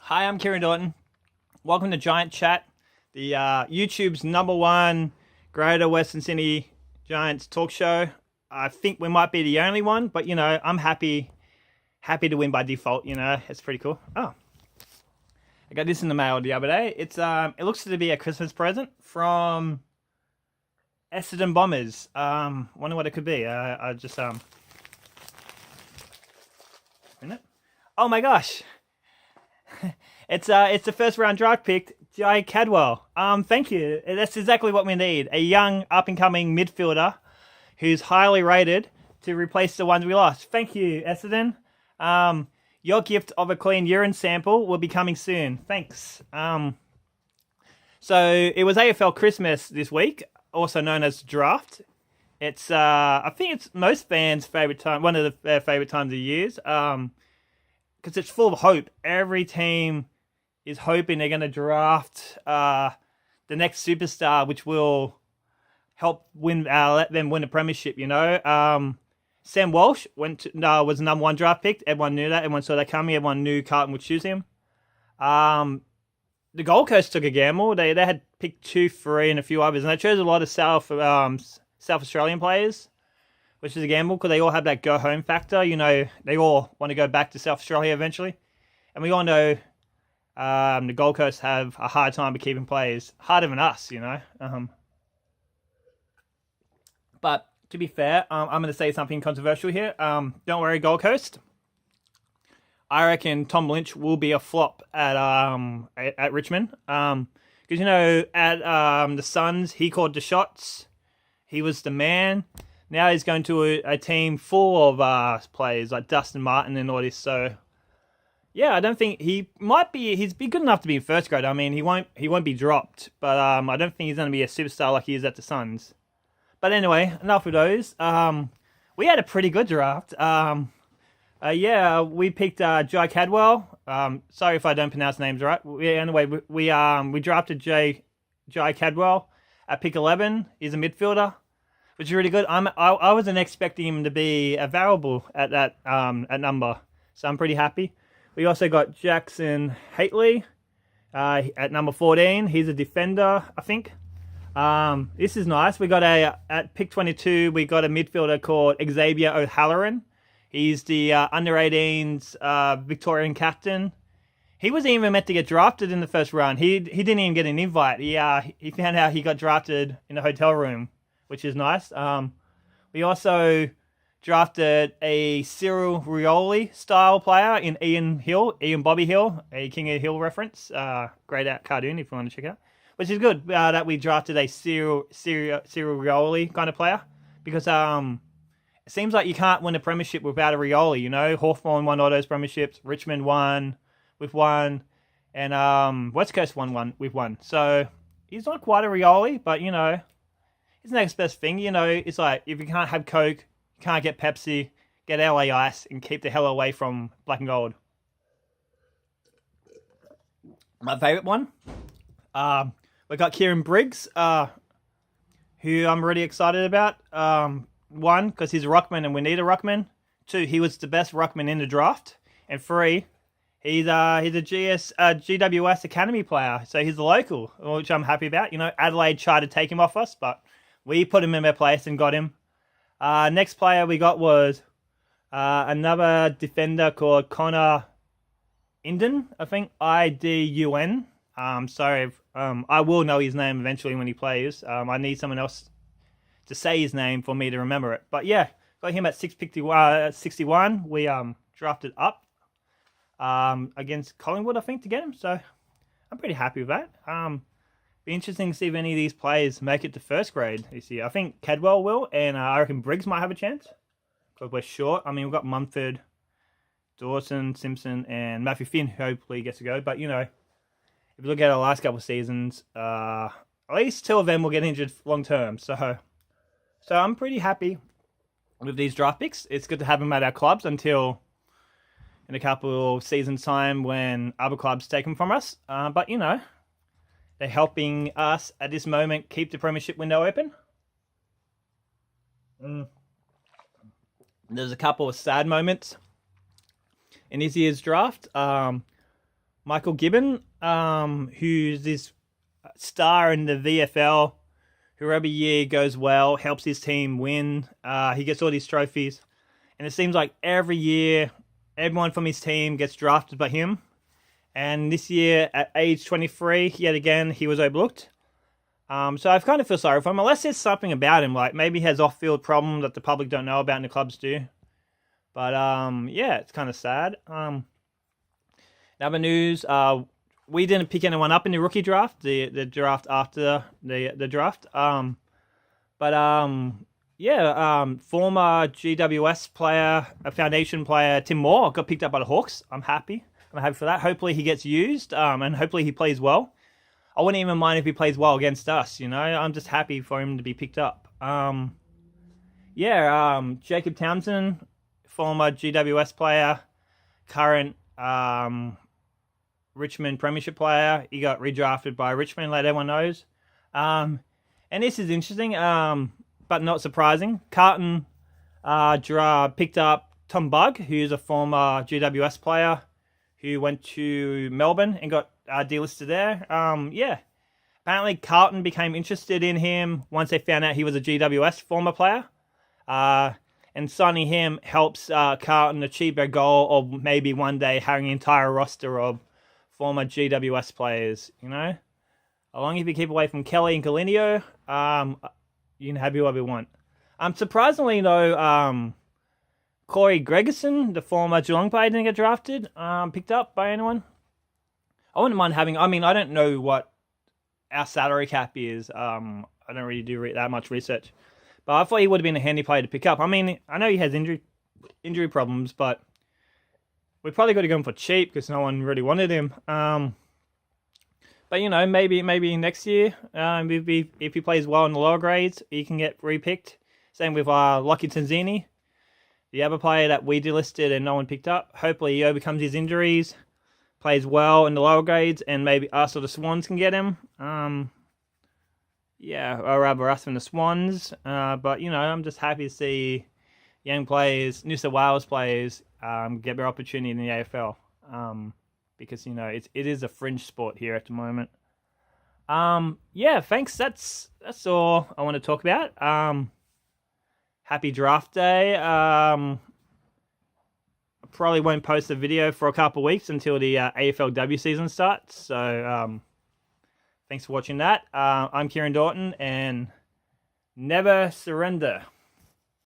Hi, I'm Kieran Daughton. Welcome to Giant Chat, the YouTube's #1 Greater Western Sydney Giants talk show. I think we might be the only one, but I'm happy to win by default. It's pretty cool. Oh, I got this in the mail the other day. It looks to be a Christmas present from Essendon Bombers. Wonder what it could be. I just minute. Oh my gosh. It's the first round draft pick, Jai Cadwell. Thank you. That's exactly what we need. A young up and coming midfielder who's highly rated to replace the ones we lost. Thank you, Essendon. Your gift of a clean urine sample will be coming soon. Thanks. So it was AFL Christmas this week, also known as draft. It's I think it's most fans' favorite time, one of their favorite times of years. Because it's full of hope. Every team is hoping they're going to draft the next superstar, which will help let them win a premiership. Sam Walsh was the #1 draft pick. Everyone knew that. Everyone saw that coming. Everyone knew Carlton would choose him. The Gold Coast took a gamble. They had picked 2, 3, and a few others, and they chose a lot of South Australian players, which is a gamble because they all have that go home factor. They all want to go back to South Australia eventually. And we all know the Gold Coast have a hard time of keeping players, harder than us, But to be fair, I'm going to say something controversial here. Don't worry, Gold Coast. I reckon Tom Lynch will be a flop at Richmond. Because, at the Suns, he called the shots. He was the man. Now he's going to a team full of players like Dustin Martin and all this. So, yeah, I don't think he's good enough to be in first grade. I mean, he won't be dropped, but I don't think he's going to be a superstar like he is at the Suns. But anyway, enough of those. We had a pretty good draft. We picked Jai Cadwell. Sorry if I don't pronounce names right. We drafted Jai Cadwell at pick 11. He's a midfielder, which is really good. I wasn't expecting him to be available at that at number, so I'm pretty happy. We also got Jackson Haitley at number 14. He's a defender, I think. This is nice. We got at pick 22. We got a midfielder called Xavier O'Halloran. He's the under 18s Victorian captain. He wasn't even meant to get drafted in the first round. He didn't even get an invite. He found out he got drafted in a hotel room, which is nice. We also drafted a Cyril Rioli style player in Ian Bobby Hill, a King of Hill reference. Great out cartoon if you want to check it out. Which is good that we drafted a Cyril Rioli kind of player, because it seems like you can't win a premiership without a Rioli. Hawthorn won all those premierships, Richmond won with one, and West Coast won one with one. So he's not quite a Rioli, but his next best thing, it's like if you can't have Coke, you can't get Pepsi, get LA Ice and keep the hell away from black and gold. My favourite one, we got Kieran Briggs, who I'm really excited about. 1, because he's a ruckman and we need a ruckman. 2, he was the best ruckman in the draft. And 3, he's a GWS Academy player, so he's a local, which I'm happy about. Adelaide tried to take him off us, but we put him in their place and got him. Next player we got was another defender called Connor Inden, I think, Idun. Sorry, I will know his name eventually when he plays. I need someone else to say his name for me to remember it. But yeah, got him at 61. We drafted up against Collingwood, I think, to get him. So I'm pretty happy with that. Be interesting to see if any of these players make it to first grade this year. I think Cadwell will, and I reckon Briggs might have a chance, because we're short. I mean, we've got Mumford, Dawson, Simpson, and Matthew Finn, who hopefully gets to go. But, if you look at our last couple of seasons, at least 2 of them will get injured long term. So I'm pretty happy with these draft picks. It's good to have them at our clubs until in a couple of seasons' time when other clubs take them from us. But, they're helping us at this moment keep the premiership window open. There's a couple of sad moments in this year's draft. Michael Gibbon, who's this star in the VFL, who every year goes well, helps his team win. He gets all these trophies. And it seems like every year, everyone from his team gets drafted by him. And this year, at age 23, yet again, he was overlooked. So I kind of feel sorry for him, unless there's something about him, like maybe he has off-field problems that the public don't know about and the clubs do. But yeah, it's kind of sad. In other news, we didn't pick anyone up in the rookie draft, the draft after the draft. Former GWS player, a foundation player, Tim Moore, got picked up by the Hawks. I'm happy for that. Hopefully he gets used, and hopefully he plays well. I wouldn't even mind if he plays well against us, you know. I'm just happy for him to be picked up. Jacob Townsend, former GWS player, current Richmond Premiership player. He got redrafted by Richmond, like everyone knows. And this is interesting, but not surprising. Carlton picked up Tom Bugg, who's a former GWS player who went to Melbourne and got delisted there. Apparently Carlton became interested in him once they found out he was a GWS former player. And signing him helps Carlton achieve their goal of maybe one day having an entire roster of former GWS players, you know? As long as you keep away from Kelly and Galinio, you can have whoever you want. Surprisingly, though, Corey Gregerson, the former Geelong player, didn't get drafted, picked up by anyone. I wouldn't mind having... I mean, I don't know what our salary cap is. I don't really do that much research. But I thought he would have been a handy player to pick up. I mean, I know he has injury problems, but we probably got to go him for cheap because no one really wanted him. But, you know, maybe next year, if he plays well in the lower grades, he can get repicked. Same with Lockie Tanzini, the other player that we delisted and no one picked up. Hopefully he overcomes his injuries, plays well in the lower grades, and maybe us or the Swans can get him. Or rather us and the Swans. But, you know, I'm just happy to see young players, New South Wales players, get their opportunity in the AFL. Because, you know, it is a fringe sport here at the moment. Thanks. That's all I want to talk about. Happy draft day. I probably won't post a video for a couple of weeks until the AFLW season starts. So, thanks for watching that. I'm Kieran Daughton, and never surrender.